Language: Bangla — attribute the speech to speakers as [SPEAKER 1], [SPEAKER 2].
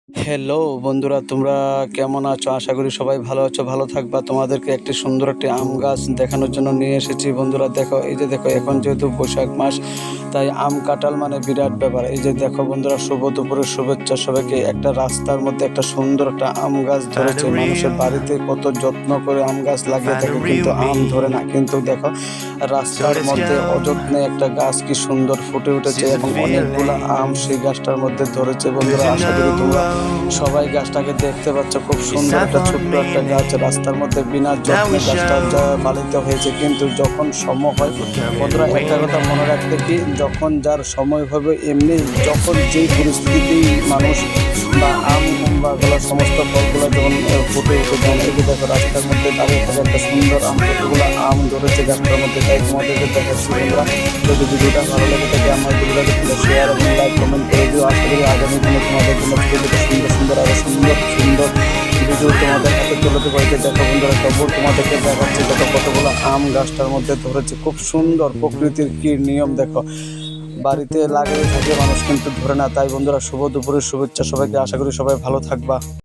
[SPEAKER 1] হ্যালো বন্ধুরা, তোমরা কেমন আছো? আশা করি সবাই ভালো আছো, ভালো থাকবা। তোমাদেরকে একটি সুন্দর একটি আম গাছ দেখানোর জন্য নিয়ে এসেছি। বন্ধুরা দেখো, এই যে দেখো, এখন যেহেতু বৈশাখ মাস, তাই আম কাঁঠাল মানে বিরাট ব্যাপার। এই যে দেখো বন্ধুরা, শুভ দুপুরের শুভেচ্ছা সবাইকে। একটা রাস্তার মধ্যে একটা সুন্দর একটা আম গাছ ধরেছে। মানুষের বাড়িতে কত যত্ন করে আম গাছ লাগিয়ে থাকে, কিন্তু আম ধরে না। কিন্তু দেখো, রাস্তার মধ্যে অযত্নে একটা গাছ কি সুন্দর ফুটে উঠেছে এবং অনেকগুলো আম সেই গাছটার মধ্যে ধরেছে। বন্ধুরা, আশা করি তোমরা সবাই গাছটাকে দেখতে পাচ্ছ। খুব সুন্দর একটা ছোট্ট একটা গাছ, রাস্তার মধ্যে বিনা যত্নে গাছটা পালিত হয়েছে। কিন্তু যখন সময় হয়, বন্ধুরা একটা কথা মনে রাখতে কি, যখন যার সময় হবে, এমনি যখন যেই পরিস্থিতিতেই মানুষ বা আম বা গুলো সমস্ত ফলগুলো যখন ফুটে উঠে, যখন এই যে দেখো রাস্তার মধ্যে দাঁড়িয়ে থাকে একটা সুন্দর আম, কতগুলো আম ধরেছে গাছটার মধ্যে। তাই তোমাদেরকে দেখাচ্ছি বন্ধুরা। যদি ভিডিওটা ভালো লাগে থাকে, আমার ভিডিওটাকে শেয়ার এবং লাইক কমেন্ট করে দিও। আশা করি আগামী দিনে তোমাদের জন্য সুন্দর সুন্দর আরো সুন্দর সুন্দর ভিডিও তোমাদের হাতে তুলে দেবো। দেখো বন্ধুরা, তবু তোমাদেরকে দেখাচ্ছি দেখো কতগুলো আম গাছটার মধ্যে ধরেছে। খুব সুন্দর প্রকৃতির কি নিয়ম দেখো, বাড়িতে লাগিয়ে থাকে মানুষ কিন্তু ধরে না। তাই বন্ধুরা, শুভ দুপুরের শুভেচ্ছা সবাইকে। আশা করি সবাই ভালো থাকবা।